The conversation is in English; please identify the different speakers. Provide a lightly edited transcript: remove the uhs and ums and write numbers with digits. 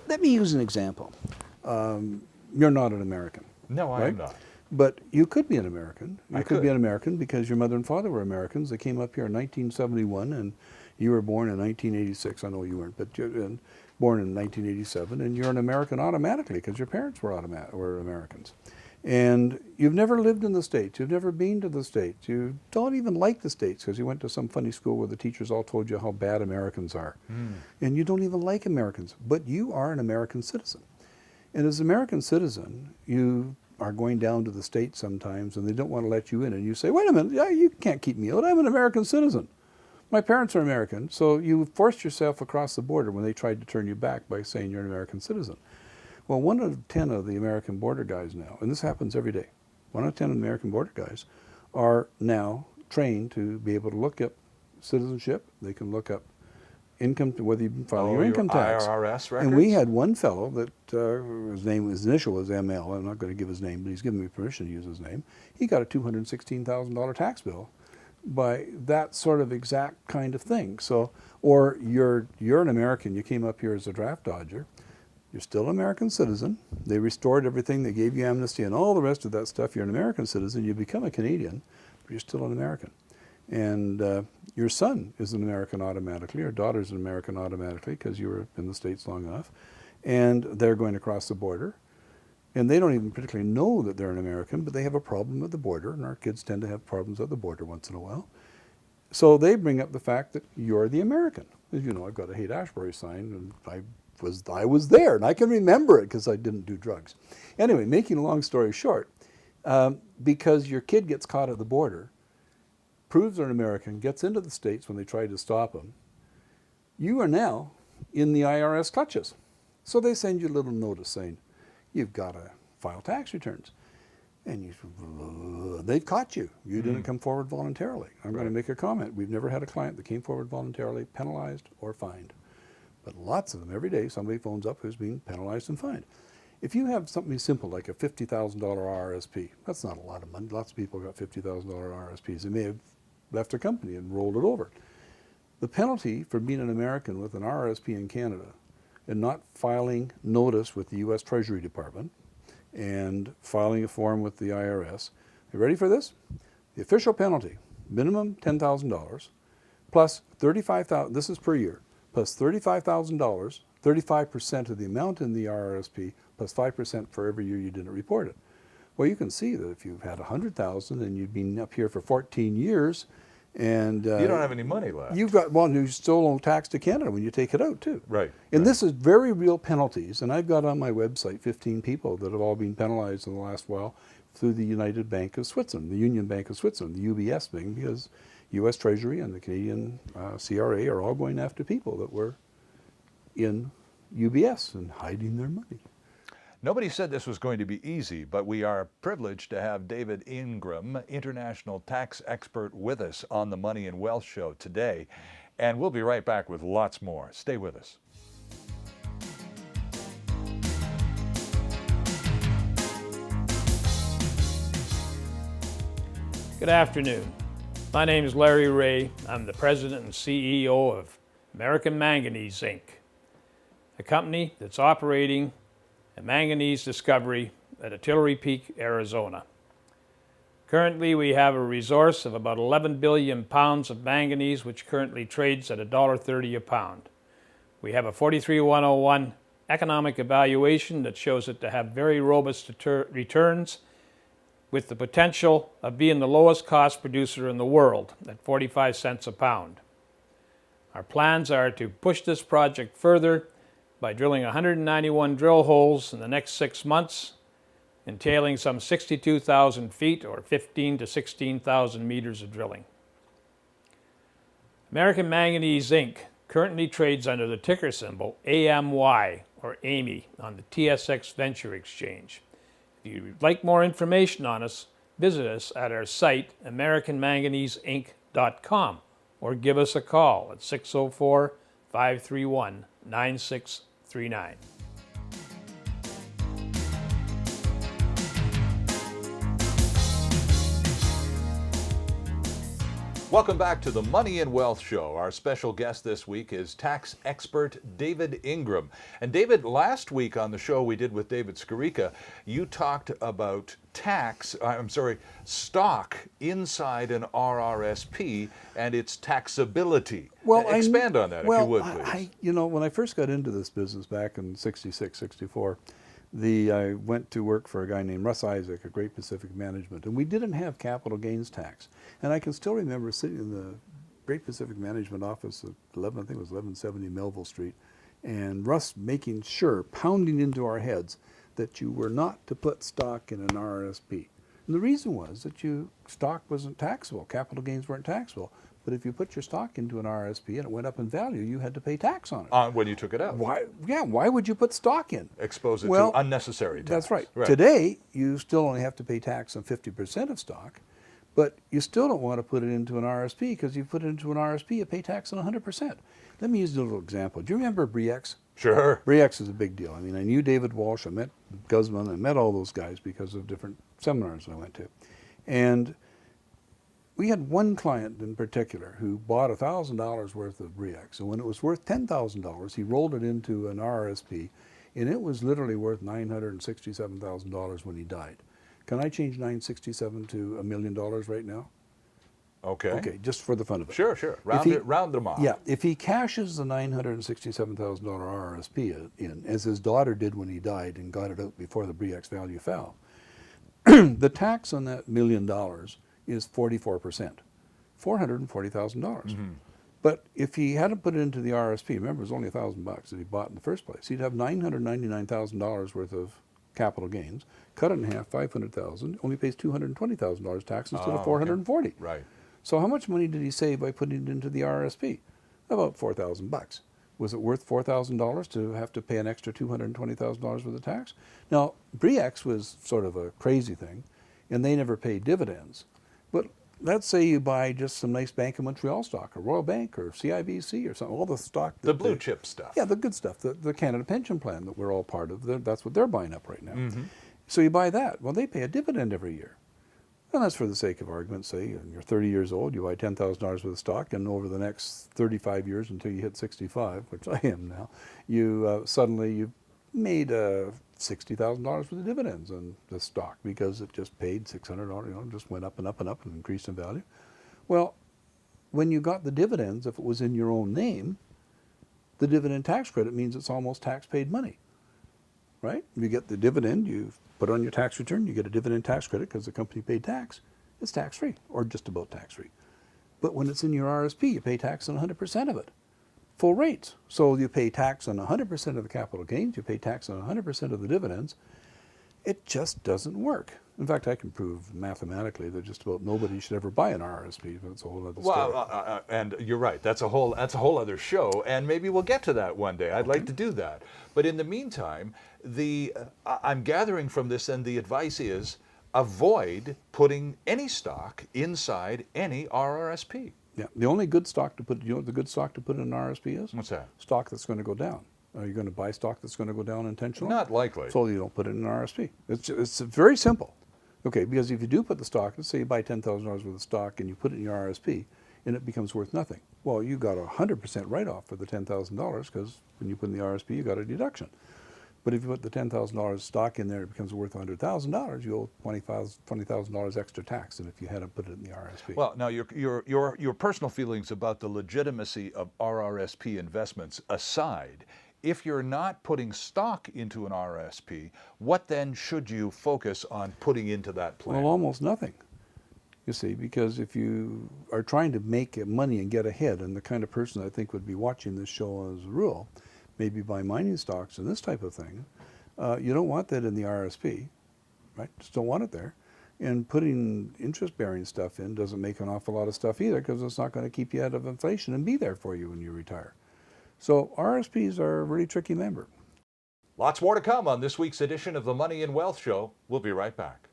Speaker 1: Let me use an example. You're not an American.
Speaker 2: No, I
Speaker 1: right?
Speaker 2: am not.
Speaker 1: But you could be an American. You
Speaker 2: I
Speaker 1: could be
Speaker 2: could.
Speaker 1: an American because your mother and father were Americans. They came up here in 1971, and you were born in 1986. I know you weren't, but you're born in 1987, and you're an American automatically because your parents were Americans. And you've never lived in the States. You've never been to the States. You don't even like the States because you went to some funny school where the teachers all told you how bad Americans are. And you don't even like Americans, but you are an American citizen. And as an American citizen, you are going down to the States sometimes and they don't want to let you in. And you say, wait a minute, you can't keep me out. I'm an American citizen. My parents are American. So you forced yourself across the border when they tried to turn you back by saying you're an American citizen. Well, 1 out of 10 of the American border guys now, and this happens every day, 1 out of 10 of the American border guys are now trained to be able to look up citizenship. They can look up income, whether you've been filing your income tax.
Speaker 2: IRS records?
Speaker 1: And we had one fellow that his initial was ML. I'm not going to give his name, but he's given me permission to use his name. He got a $216,000 tax bill by that sort of exact kind of thing. So, or you're an American. You came up here as a draft dodger. You're still an American citizen. They restored everything. They gave you amnesty and all the rest of that stuff. You're an American citizen. You become a Canadian, but you're still an American. And your son is an American automatically, or daughter's an American automatically because you were in the States long enough. And they're going across the border. And they don't even particularly know that they're an American, but they have a problem at the border, and our kids tend to have problems at the border once in a while. So they bring up the fact that you're the American. As you know, I've got a Haight-Ashbury sign, and I was there, and I can remember it because I didn't do drugs. Anyway, making a long story short, because your kid gets caught at the border, proves they're an American, gets into the States when they try to stop them, you are now in the IRS clutches. So they send you a little notice saying, you've got to file tax returns. And they've caught you. You didn't come forward voluntarily. I'm going to make a comment. We've never had a client that came forward voluntarily, penalized or fined. But lots of them, every day, somebody phones up who's being penalized and fined. If you have something simple like a $50,000 RRSP, that's not a lot of money. Lots of people got $50,000 RRSPs. They may have left their company and rolled it over. The penalty for being an American with an RRSP in Canada and not filing notice with the U.S. Treasury Department and filing a form with the IRS, you ready for this? The official penalty, minimum $10,000, plus $35,000, this is per year, plus $35,000, 35% of the amount in the RRSP, plus 5% for every year you didn't report it. Well, you can see that if you've had $100,000 and you've been up here for 14 years, and
Speaker 2: you don't have any money left.
Speaker 1: You've got, well, you still owe tax to Canada when you take it out too.
Speaker 2: Right.
Speaker 1: And this is very real penalties. And I've got on my website 15 people that have all been penalized in the last while through the United Bank of Switzerland, the Union Bank of Switzerland, the UBS thing, because U.S. Treasury and the Canadian CRA are all going after people that were in UBS and hiding their money.
Speaker 2: Nobody said this was going to be easy, but we are privileged to have David Ingram, international tax expert, with us on the Money and Wealth Show today. And we'll be right back with lots more. Stay with us.
Speaker 3: Good afternoon. My name is Larry Ray. I'm the president and CEO of American Manganese, Zinc, a company that's operating a manganese discovery at Artillery Peak, Arizona. Currently, we have a resource of about 11 billion pounds of manganese, which currently trades at $1.30 a pound. We have a 43101 economic evaluation that shows it to have very robust returns, with the potential of being the lowest cost producer in the world at 45 cents a pound. Our plans are to push this project further by drilling 191 drill holes in the next 6 months, entailing some 62,000 feet or 15 to 16,000 meters of drilling. American Manganese, Inc. currently trades under the ticker symbol AMY, or AMY, on the TSX Venture Exchange. If you'd like more information on us, visit us at our site, AmericanManganeseInc.com, or give us a call at 604-531-9639.
Speaker 2: Welcome back to the Money and Wealth Show. Our special guest this week is tax expert David Ingram. And David, last week on the show we did with David Skarica, you talked about stock inside an RRSP and its taxability. Expand on that if you would, please.
Speaker 1: When I first got into this business back in 66, 64, I went to work for a guy named Russ Isaac at Great Pacific Management, and we didn't have capital gains tax. And I can still remember sitting in the Great Pacific Management office at 1170 Melville Street, and Russ making sure, pounding into our heads, that you were not to put stock in an RRSP. And the reason was that stock wasn't taxable, capital gains weren't taxable. But if you put your stock into an RRSP and it went up in value, you had to pay tax on it.
Speaker 2: When you took it out.
Speaker 1: Why? Yeah, why would you put stock in?
Speaker 2: Expose it to unnecessary tax.
Speaker 1: That's right. Today, you still only have to pay tax on 50% of stock, but you still don't want to put it into an RRSP because you put it into an RRSP, you pay tax on 100%. Let me use a little example. Do you remember Bre-X?
Speaker 2: Sure.
Speaker 1: Bre-X is a big deal. I mean, I knew David Walsh, I met Guzman, I met all those guys because of different seminars I went to. And we had one client in particular who bought $1,000 worth of Bre-X, and when it was worth $10,000, he rolled it into an RRSP, and it was literally worth $967,000 when he died. Can I change $967 to $1 million right now?
Speaker 2: Okay.
Speaker 1: Okay, just for the fun of it.
Speaker 2: Sure. Round them off.
Speaker 1: Yeah, if he cashes the $967,000 RRSP in, as his daughter did when he died and got it out before the Bre-X value fell, the tax on that $1 million is 44%, $440,000. But if he hadn't put it into the RSP, remember it was only $1,000 that he bought in the first place, he'd have $999,000 worth of capital gains, cut it in half, $500,000, only pays $220,000 tax instead of $440,000.
Speaker 2: Okay. Right.
Speaker 1: So how much money did he save by putting it into the RSP? About $4,000. Was it worth $4,000 to have to pay an extra $220,000 worth of tax? Now, Bre-X was sort of a crazy thing, and they never paid dividends. But let's say you buy just some nice Bank of Montreal stock, or Royal Bank, or CIBC, or something, all the stock.
Speaker 2: The blue chip stuff.
Speaker 1: Yeah, the good stuff, the Canada Pension Plan that we're all part of, that's what they're buying up right now. So you buy that. Well, they pay a dividend every year. And that's for the sake of argument, say you're 30 years old, you buy $10,000 worth of stock, and over the next 35 years until you hit 65, which I am now, you suddenly you've made $60,000 worth of dividends on the stock because it just paid $600, just went up and up and up and increased in value. Well, when you got the dividends, if it was in your own name, the dividend tax credit means it's almost tax paid money, right? You get the dividend, you put on your tax return, you get a dividend tax credit because the company paid tax. It's tax free, or just about tax free. But when it's in your RSP, you pay tax on 100% of it. Full rates. So you pay tax on 100% of the capital gains, you pay tax on 100% of the dividends. It just doesn't work. In fact, I can prove mathematically that just about nobody should ever buy an RSP, but it's a whole other story.
Speaker 2: Well, and you're right. That's a whole other show, and maybe we'll get to that one day. I'd like to do that. But in the meantime, I'm gathering from this, and the advice is avoid putting any stock inside any RRSP.
Speaker 1: Yeah, the only good stock to put, you know what the good stock to put in an RSP is?
Speaker 2: What's that?
Speaker 1: Stock that's going to go down. Are you going to buy stock that's going to go down intentionally?
Speaker 2: Not likely.
Speaker 1: So you don't put it in an RSP. It's very simple. Okay, because if you do put the stock, let's say you buy $10,000 worth of stock and you put it in your RSP and it becomes worth nothing. Well, you got a 100% write-off for the $10,000 because when you put in the RSP, you got a deduction. But if you put the $10,000 stock in there, it becomes worth $100,000. You owe $20,000 extra tax than if you hadn't put it in the RSP.
Speaker 2: Well, now your personal feelings about the legitimacy of RRSP investments aside, if you're not putting stock into an RSP, what then should you focus on putting into that plan?
Speaker 1: Well, almost nothing. You see, because if you are trying to make money and get ahead, and the kind of person I think would be watching this show as a rule, maybe buy mining stocks and this type of thing, you don't want that in the RSP, right? Just don't want it there. And putting interest-bearing stuff in doesn't make an awful lot of stuff either because it's not going to keep you out of inflation and be there for you when you retire. So RSPs are a really tricky member.
Speaker 2: Lots more to come on this week's edition of the Money and Wealth Show. We'll be right back.